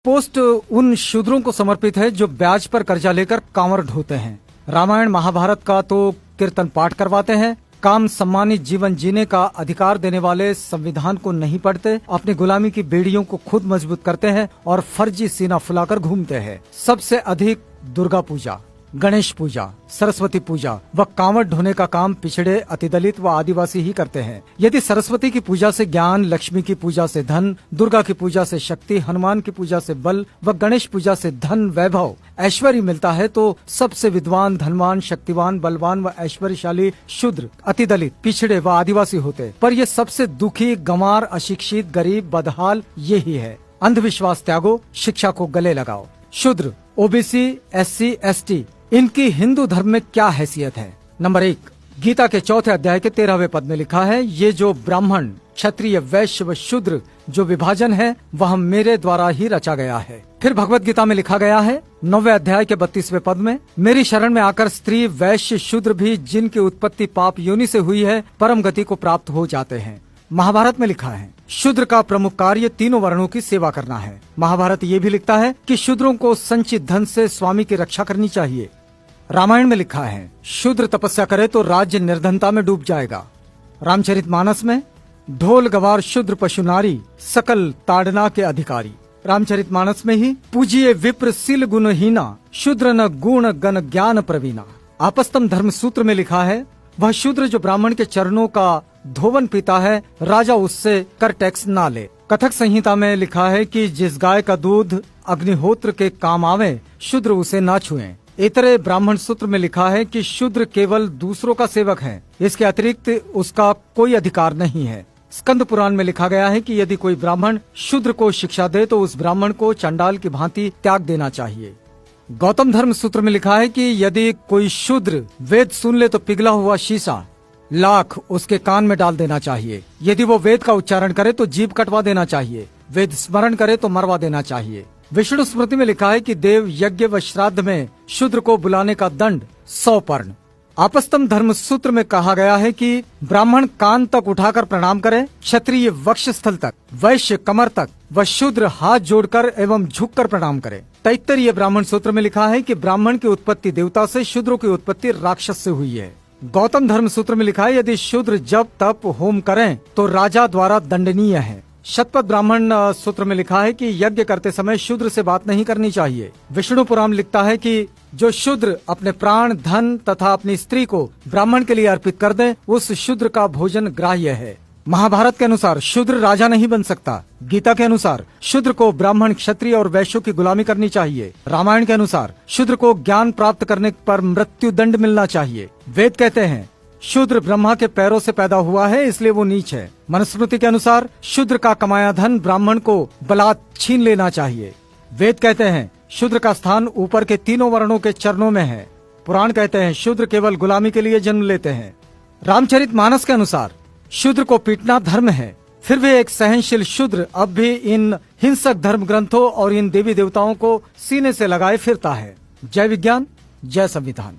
Post उन शूद्रों को समर्पित है जो ब्याज पर कर्जा लेकर कांवर ढोते हैं। रामायण महाभारत का तो कीर्तन पाठ करवाते हैं, काम सम्मानित जीवन जीने का अधिकार देने वाले संविधान को नहीं पढ़ते, अपनी गुलामी की बेड़ियों को खुद मजबूत करते हैं और फर्जी सीना फुलाकर घूमते हैं। सबसे अधिक दुर्गा पूजा, गणेश पूजा, सरस्वती पूजा व कांवड़ ढोने का काम पिछड़े, अतिदलित व आदिवासी ही करते हैं। यदि सरस्वती की पूजा से ज्ञान, लक्ष्मी की पूजा से धन, दुर्गा की पूजा से शक्ति, हनुमान की पूजा से बल व गणेश पूजा से धन, वैभव, ऐश्वर्य मिलता है तो सबसे विद्वान, धनवान, शक्तिवान, बलवान व ऐश्वर्यशाली शूद्र, अतिदलित, पिछड़े व आदिवासी होते। पर ये सबसे दुखी, गंवार, अशिक्षित, गरीब, बदहाल यही है। अंधविश्वास त्यागो, शिक्षा को गले लगाओ। शूद्र, ओबीसी, एससी, एसटी, इनकी हिंदू धर्म में क्या हैसियत है? नंबर 1, गीता के 4 अध्याय के 13वें पद में लिखा है, ये जो ब्राह्मण, क्षत्रिय, वैश्य व शूद्र जो विभाजन है वह मेरे द्वारा ही रचा गया है। फिर भगवत गीता में लिखा गया है 9वें अध्याय के 32वें पद में, मेरी शरण में आकर स्त्री, वैश्य, शूद्र भी जिनकी उत्पत्ति पाप योनि से हुई है परम गति को प्राप्त हो जाते हैं। महाभारत में लिखा है शूद्र का प्रमुख कार्य तीनों वर्णों की सेवा करना है। महाभारत ये भी लिखता है कि शूद्रों को संचित धन से स्वामी की रक्षा करनी चाहिए। रामायण में लिखा है शूद्र तपस्या करे तो राज्य निर्धनता में डूब जाएगा। रामचरितमानस में ढोल गवार शूद्र पशु नारी सकल ताड़ना के अधिकारी। रामचरितमानस में ही पूजिए विप्र सील गुणहीना शूद्र न गुण गण ज्ञान प्रवीणा। आपस्तम धर्म सूत्र में लिखा है वह शूद्र जो ब्राह्मण के चरणों का धोवन पीता है राजा उससे कर टैक्स ना ले। कथक संहिता में लिखा है कि जिस गाय का दूध अग्निहोत्र के काम आवे शूद्र उसे ना छुएं। इतरे ब्राह्मण सूत्र में लिखा है कि शूद्र केवल दूसरों का सेवक है, इसके अतिरिक्त उसका कोई अधिकार नहीं है। स्कंद पुराण में लिखा गया है कि यदि कोई ब्राह्मण शूद्र को शिक्षा दे तो उस ब्राह्मण को चंडाल की भांति त्याग देना चाहिए। गौतम धर्म सूत्र में लिखा है कि यदि कोई शूद्र वेद सुन ले तो पिघला हुआ शीशा लाख उसके कान में डाल देना चाहिए। यदि वो वेद का उच्चारण करे तो जीभ कटवा देना चाहिए, वेद स्मरण करे तो मरवा देना चाहिए। विष्णु स्मृति में लिखा है कि देव यज्ञ व श्राद्ध में शूद्र को बुलाने का दंड 100 पर्ण। आपस्तम धर्म सूत्र में कहा गया है कि ब्राह्मण कान तक उठाकर प्रणाम करे, क्षत्रिय वक्षस्थल तक, वैश्य कमर तक व शूद्र हाथ जोड़कर एवं झुककर प्रणाम करे। तैत्तरीय ब्राह्मण सूत्र में लिखा है कि ब्राह्मण की उत्पत्ति देवता से, शूद्रों की उत्पत्ति राक्षस से हुई है। गौतम धर्म सूत्र में लिखा है यदि शूद्र जप तप होम करें तो राजा द्वारा दंडनीय है। शतपथ ब्राह्मण सूत्र में लिखा है कि यज्ञ करते समय शूद्र से बात नहीं करनी चाहिए। विष्णु पुराण लिखता है कि जो शूद्र अपने प्राण, धन तथा अपनी स्त्री को ब्राह्मण के लिए अर्पित कर दे उस शूद्र का भोजन ग्राह्य है। महाभारत के अनुसार शूद्र राजा नहीं बन सकता। गीता के अनुसार शूद्र को ब्राह्मण, क्षत्रिय और वैश्यों की गुलामी करनी चाहिए। रामायण के अनुसार शूद्र को ज्ञान प्राप्त करने पर मृत्यु दंड मिलना चाहिए। वेद कहते हैं शूद्र ब्रह्मा के पैरों से पैदा हुआ है इसलिए वो नीच है। मनुस्मृति के अनुसार शूद्र का कमाया धन ब्राह्मण को बलात् छीन लेना चाहिए। वेद कहते हैं शूद्र का स्थान ऊपर के तीनों वर्णों के चरणों में है। पुराण कहते हैं शूद्र केवल गुलामी के लिए जन्म लेते हैं। रामचरितमानस के अनुसार शूद्र को पीटना धर्म है, फिर भी एक सहनशील शूद्र अब भी इन हिंसक धर्म ग्रंथों और इन देवी देवताओं को सीने से लगाए फिरता है। जय विज्ञान, जय संविधान।